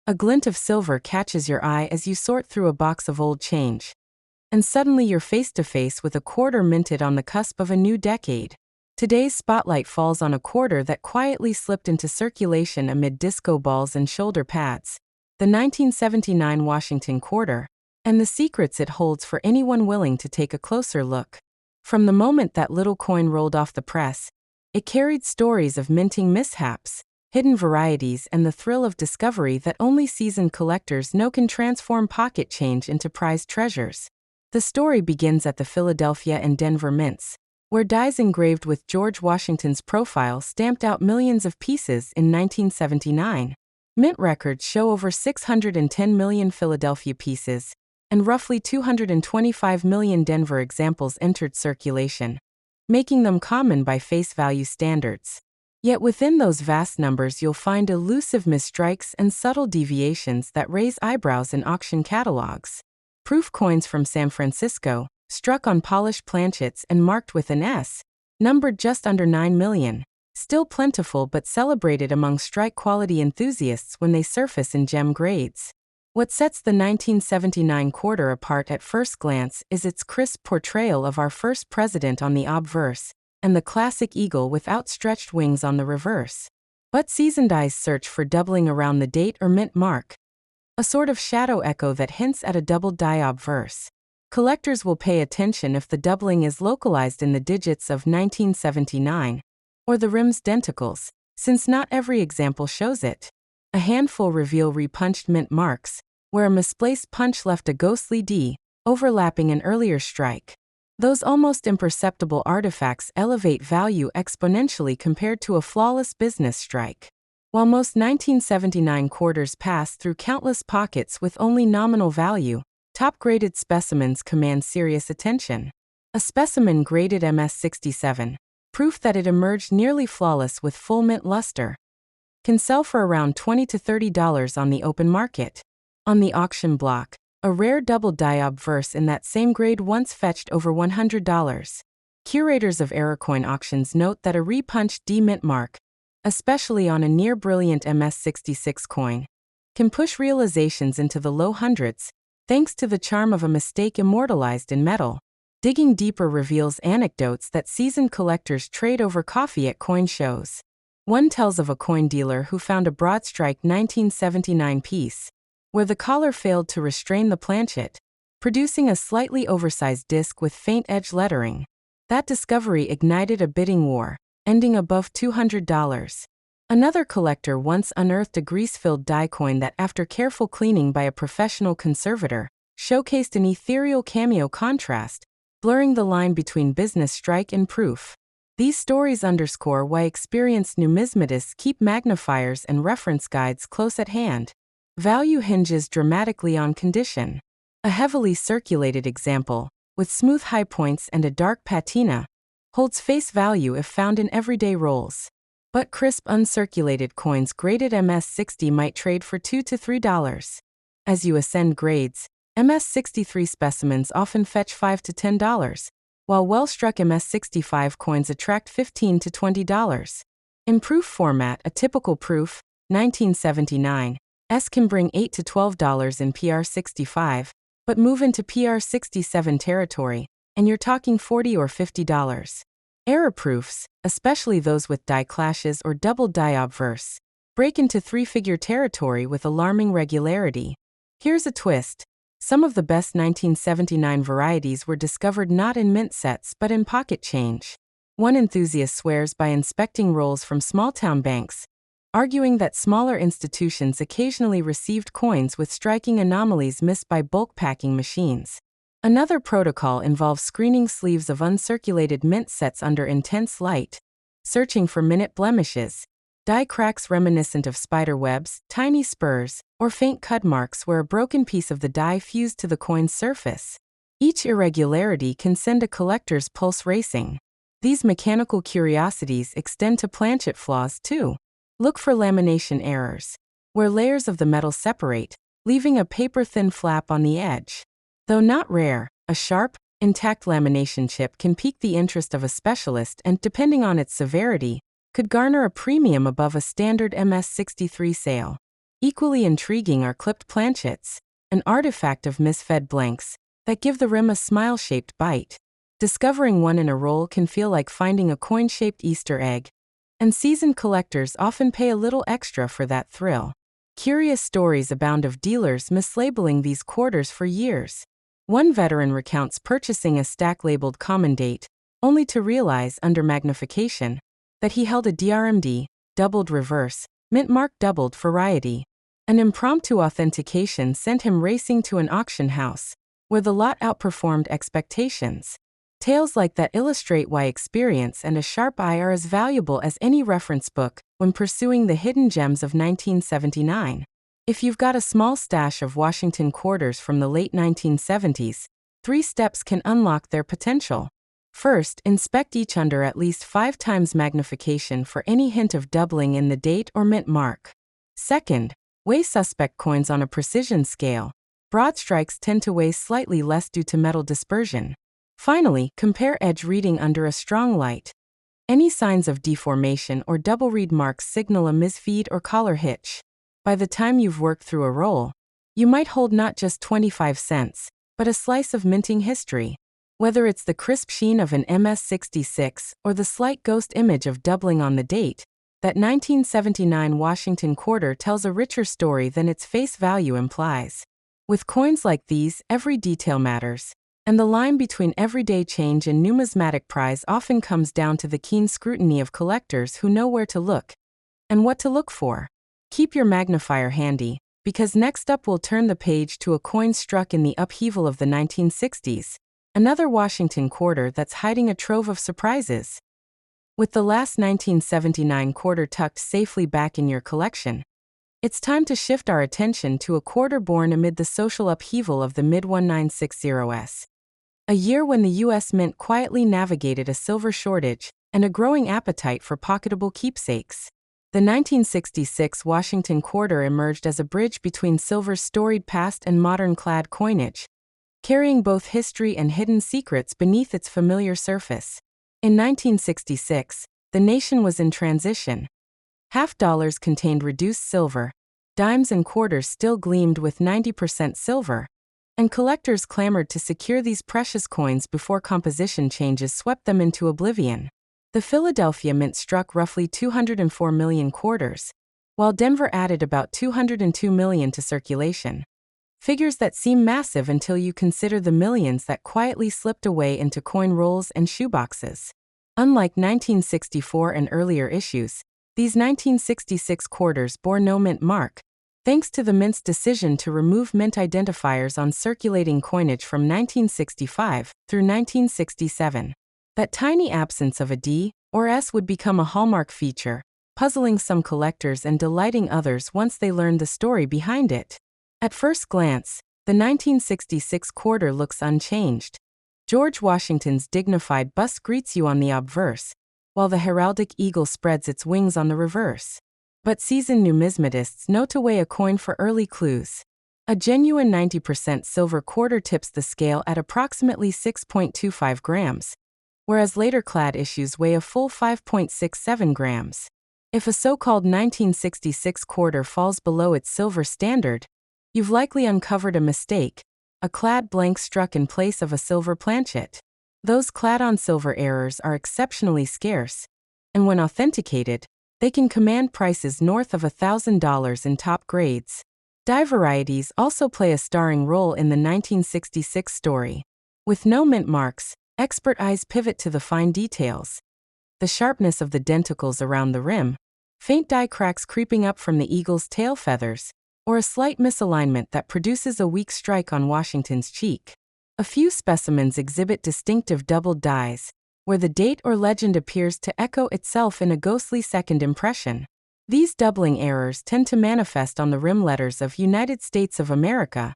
A glint of silver catches your eye as you sort through a box of old change. And suddenly you're face to face with a quarter minted on the cusp of a new decade. Today's spotlight falls on a quarter that quietly slipped into circulation amid disco balls and shoulder pads. The 1979 Washington quarter, and the secrets it holds for anyone willing to take a closer look. From the moment that little coin rolled off the press, it carried stories of minting mishaps, hidden varieties, and the thrill of discovery that only seasoned collectors know can transform pocket change into prized treasures. The story begins at the Philadelphia and Denver mints, where dies engraved with George Washington's profile stamped out millions of pieces in 1979. Mint records show over 610 million Philadelphia pieces, and roughly 225 million Denver examples entered circulation, making them common by face value standards. Yet within those vast numbers you'll find elusive misstrikes and subtle deviations that raise eyebrows in auction catalogs. Proof coins from San Francisco, struck on polished planchets and marked with an S, numbered just under 9 million, still plentiful but celebrated among strike quality enthusiasts when they surface in gem grades. What sets the 1979 quarter apart at first glance is its crisp portrayal of our first president on the obverse, and the classic eagle with outstretched wings on the reverse. But seasoned eyes search for doubling around the date or mint mark, a sort of shadow echo that hints at a doubled die obverse. Collectors will pay attention if the doubling is localized in the digits of 1979, or the rim's denticles, since not every example shows it. A handful reveal repunched mint marks, where a misplaced punch left a ghostly D, overlapping an earlier strike. Those almost imperceptible artifacts elevate value exponentially compared to a flawless business strike. While most 1979 quarters pass through countless pockets with only nominal value, top-graded specimens command serious attention. A specimen graded MS-67, proof that it emerged nearly flawless with full mint luster, can sell for around $20 to $30 on the open market. On the auction block, a rare double die obverse in that same grade once fetched over $100. Curators of Aerocoin auctions note that a repunched D mint mark, especially on a near-brilliant MS-66 coin, can push realizations into the low hundreds, thanks to the charm of a mistake immortalized in metal. Digging deeper reveals anecdotes that seasoned collectors trade over coffee at coin shows. One tells of a coin dealer who found a broad-strike 1979 piece, where the collar failed to restrain the planchet, producing a slightly oversized disc with faint edge lettering. That discovery ignited a bidding war, ending above $200. Another collector once unearthed a grease-filled die coin that, after careful cleaning by a professional conservator, showcased an ethereal cameo contrast, blurring the line between business strike and proof. These stories underscore why experienced numismatists keep magnifiers and reference guides close at hand. Value hinges dramatically on condition. A heavily circulated example, with smooth high points and a dark patina, holds face value if found in everyday rolls. But crisp uncirculated coins graded MS-60 might trade for $2 to $3. As you ascend grades, MS-63 specimens often fetch $5 to $10, while well-struck MS-65 coins attract $15 to $20. In proof format, a typical proof, 1979, S can bring $8 to $12 in PR65, but move into PR67 territory, and you're talking $40 or $50. Error proofs, especially those with die clashes or double die obverse, break into three-figure territory with alarming regularity. Here's a twist. Some of the best 1979 varieties were discovered not in mint sets but in pocket change. One enthusiast swears by inspecting rolls from small-town banks, arguing that smaller institutions occasionally received coins with striking anomalies missed by bulk packing machines. Another protocol involves screening sleeves of uncirculated mint sets under intense light, searching for minute blemishes, die cracks reminiscent of spider webs, tiny spurs, or faint cut marks where a broken piece of the die fused to the coin's surface. Each irregularity can send a collector's pulse racing. These mechanical curiosities extend to planchet flaws too. Look for lamination errors, where layers of the metal separate, leaving a paper-thin flap on the edge. Though not rare, a sharp, intact lamination chip can pique the interest of a specialist and, depending on its severity, could garner a premium above a standard MS-63 sale. Equally intriguing are clipped planchets, an artifact of misfed blanks, that give the rim a smile-shaped bite. Discovering one in a roll can feel like finding a coin-shaped Easter egg, and seasoned collectors often pay a little extra for that thrill. Curious stories abound of dealers mislabeling these quarters for years. One veteran recounts purchasing a stack labeled common date, only to realize, under magnification, that he held a DRMD, doubled reverse, mint mark doubled variety. An impromptu authentication sent him racing to an auction house, where the lot outperformed expectations. Tales like that illustrate why experience and a sharp eye are as valuable as any reference book when pursuing the hidden gems of 1979. If you've got a small stash of Washington quarters from the late 1970s, 3 steps can unlock their potential. First, inspect each under at least 5 times magnification for any hint of doubling in the date or mint mark. Second, weigh suspect coins on a precision scale. Broad strikes tend to weigh slightly less due to metal dispersion. Finally, compare edge reading under a strong light. Any signs of deformation or double read marks signal a misfeed or collar hitch. By the time you've worked through a roll, you might hold not just 25 cents, but a slice of minting history. Whether it's the crisp sheen of an MS-66 or the slight ghost image of doubling on the date, that 1979 Washington quarter tells a richer story than its face value implies. With coins like these, every detail matters, and the line between everyday change and numismatic prize often comes down to the keen scrutiny of collectors who know where to look and what to look for. Keep your magnifier handy, because next up we'll turn the page to a coin struck in the upheaval of the 1960s, another Washington quarter that's hiding a trove of surprises. With the last 1979 quarter tucked safely back in your collection, it's time to shift our attention to a quarter born amid the social upheaval of the mid-1960s. A year when the U.S. Mint quietly navigated a silver shortage and a growing appetite for pocketable keepsakes. The 1966 Washington quarter emerged as a bridge between silver's storied past and modern clad coinage, carrying both history and hidden secrets beneath its familiar surface. In 1966, the nation was in transition. Half dollars contained reduced silver, dimes and quarters still gleamed with 90% silver, and collectors clamored to secure these precious coins before composition changes swept them into oblivion. The Philadelphia Mint struck roughly 204 million quarters, while Denver added about 202 million to circulation. Figures that seem massive until you consider the millions that quietly slipped away into coin rolls and shoeboxes. Unlike 1964 and earlier issues, these 1966 quarters bore no mint mark, thanks to the Mint's decision to remove mint identifiers on circulating coinage from 1965 through 1967. That tiny absence of a D or S would become a hallmark feature, puzzling some collectors and delighting others once they learned the story behind it. At first glance, the 1966 quarter looks unchanged. George Washington's dignified bust greets you on the obverse, while the heraldic eagle spreads its wings on the reverse. But seasoned numismatists know to weigh a coin for early clues. A genuine 90% silver quarter tips the scale at approximately 6.25 grams, whereas later clad issues weigh a full 5.67 grams. If a so-called 1966 quarter falls below its silver standard, you've likely uncovered a mistake, a clad blank struck in place of a silver planchet. Those clad-on silver errors are exceptionally scarce, and when authenticated, they can command prices north of $1,000 in top grades. Die varieties also play a starring role in the 1966 story. With no mint marks, expert eyes pivot to the fine details. The sharpness of the denticles around the rim, faint die cracks creeping up from the eagle's tail feathers, or a slight misalignment that produces a weak strike on Washington's cheek. A few specimens exhibit distinctive doubled dies, where the date or legend appears to echo itself in a ghostly second impression. These doubling errors tend to manifest on the rim letters of United States of America,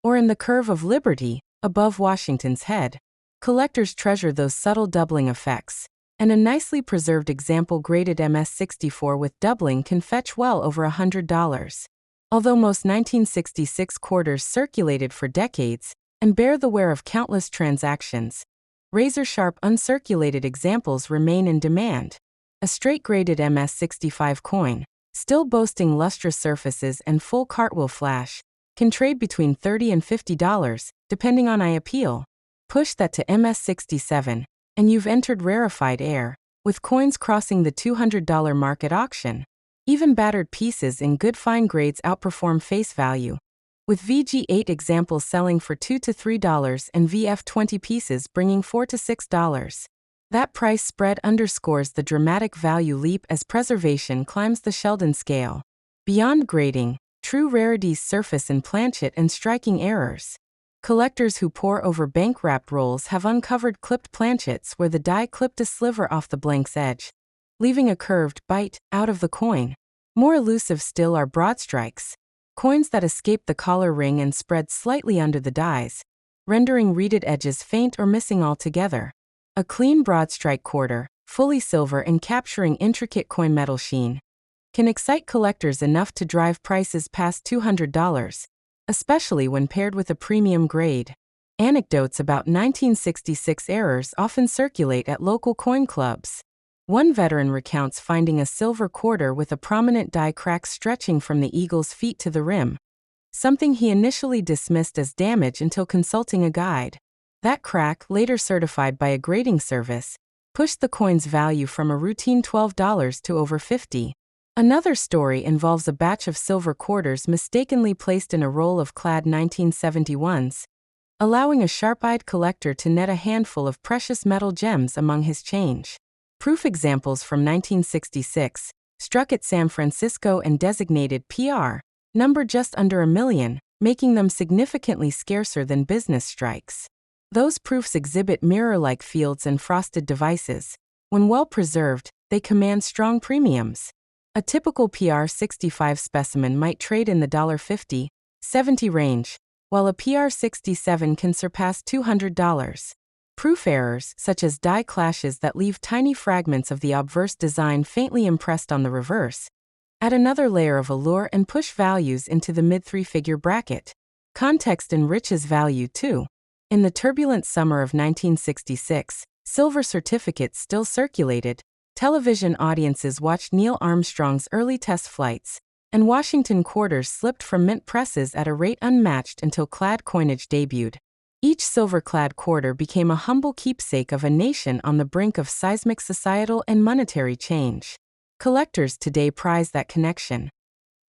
or in the curve of Liberty, above Washington's head. Collectors treasure those subtle doubling effects, and a nicely preserved example graded MS-64 with doubling can fetch well over $100. Although most 1966 quarters circulated for decades and bear the wear of countless transactions, razor-sharp uncirculated examples remain in demand. A straight-graded MS-65 coin, Still boasting lustrous surfaces and full cartwheel flash, can trade between $30 and $50, depending on eye appeal. Push that to MS67, and you've entered rarefied air, with coins crossing the $200 mark at auction. Even battered pieces in good fine grades outperform face value, with VG8 examples selling for $2 to $3 and VF20 pieces bringing $4 to $6. That price spread underscores the dramatic value leap as preservation climbs the Sheldon scale. Beyond grading, true rarities surface in planchet and striking errors. Collectors who pore over bank-wrapped rolls have uncovered clipped planchets where the die clipped a sliver off the blank's edge, leaving a curved bite out of the coin. More elusive still are broad strikes, coins that escape the collar ring and spread slightly under the dies, rendering reeded edges faint or missing altogether. A clean broad strike quarter, fully silver and capturing intricate coin metal sheen, can excite collectors enough to drive prices past $200, especially when paired with a premium grade. Anecdotes about 1966 errors often circulate at local coin clubs. One veteran recounts finding a silver quarter with a prominent die crack stretching from the eagle's feet to the rim, something he initially dismissed as damage until consulting a guide. That crack, later certified by a grading service, pushed the coin's value from a routine $12 to over $50. Another story involves a batch of silver quarters mistakenly placed in a roll of clad 1971s, allowing a sharp-eyed collector to net a handful of precious metal gems among his change. Proof examples from 1966, struck at San Francisco and designated PR, number just under 1 million, making them significantly scarcer than business strikes. Those proofs exhibit mirror-like fields and frosted devices. When well preserved, they command strong premiums. A typical PR65 specimen might trade in the $50, $70 range, while a PR67 can surpass $200. Proof errors, such as die clashes that leave tiny fragments of the obverse design faintly impressed on the reverse, add another layer of allure and push values into the mid-three-figure bracket. Context enriches value too. In the turbulent summer of 1966, silver certificates still circulated. Television audiences watched Neil Armstrong's early test flights, and Washington quarters slipped from mint presses at a rate unmatched until clad coinage debuted. Each silver-clad quarter became a humble keepsake of a nation on the brink of seismic societal and monetary change. Collectors today prize that connection.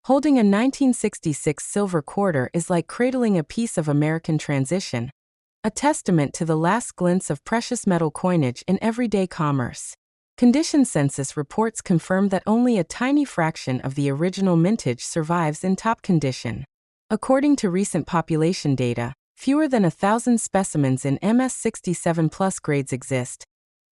Holding a 1966 silver quarter is like cradling a piece of American transition, a testament to the last glints of precious metal coinage in everyday commerce. Condition census reports confirm that only a tiny fraction of the original mintage survives in top condition. According to recent population data, fewer than 1,000 specimens in MS67 plus grades exist,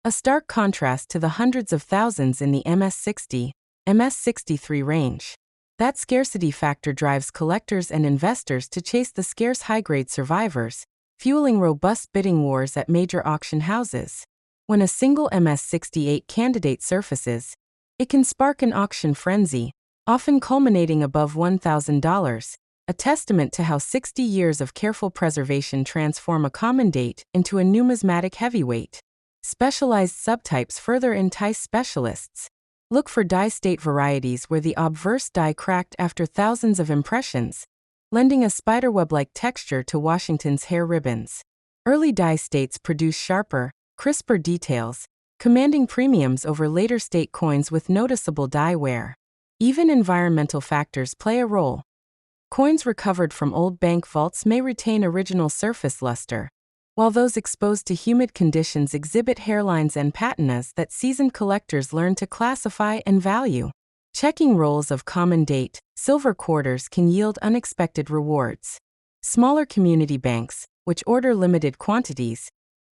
a stark contrast to the hundreds of thousands in the MS60, MS63 range. That scarcity factor drives collectors and investors to chase the scarce high-grade survivors, fueling robust bidding wars at major auction houses. When a single MS68 candidate surfaces, it can spark an auction frenzy, often culminating above $1,000, a testament to how 60 years of careful preservation transform a common date into a numismatic heavyweight. Specialized subtypes further entice specialists. Look for die state varieties where the obverse die cracked after thousands of impressions, lending a spiderweb-like texture to Washington's hair ribbons. Early die states produce sharper, crisper details, commanding premiums over later state coins with noticeable die wear. Even environmental factors play a role. Coins recovered from old bank vaults may retain original surface luster, while those exposed to humid conditions exhibit hairlines and patinas that seasoned collectors learn to classify and value. Checking rolls of common date, silver quarters can yield unexpected rewards. Smaller community banks, which order limited quantities,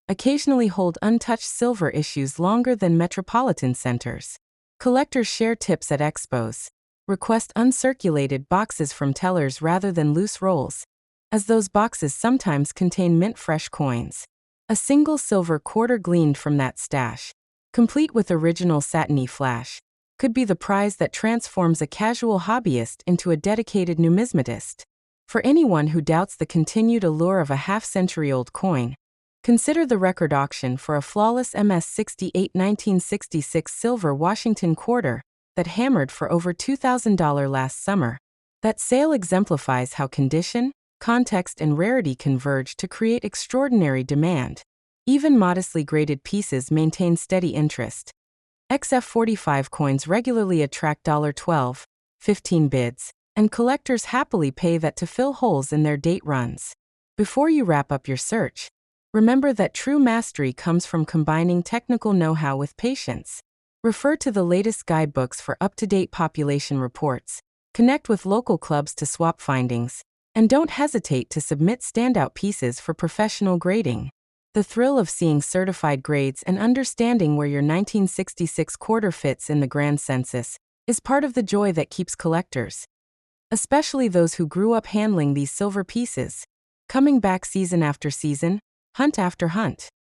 occasionally hold untouched silver issues longer than metropolitan centers. Collectors share tips at expos, request uncirculated boxes from tellers rather than loose rolls, as those boxes sometimes contain mint-fresh coins. A single silver quarter gleaned from that stash, complete with original satiny flash, could be the prize that transforms a casual hobbyist into a dedicated numismatist. For anyone who doubts the continued allure of a half-century-old coin, consider the record auction for a flawless MS68 1966 silver Washington quarter, that hammered for over $2,000 last summer. That sale exemplifies how condition, context, and rarity converge to create extraordinary demand. Even modestly graded pieces maintain steady interest. XF45 coins regularly attract $12, $15 bids, and collectors happily pay that to fill holes in their date runs. Before you wrap up your search, remember that true mastery comes from combining technical know-how with patience. Refer to the latest guidebooks for up-to-date population reports, connect with local clubs to swap findings, and don't hesitate to submit standout pieces for professional grading. The thrill of seeing certified grades and understanding where your 1966 quarter fits in the grand census is part of the joy that keeps collectors, especially those who grew up handling these silver pieces, coming back season after season, hunt after hunt.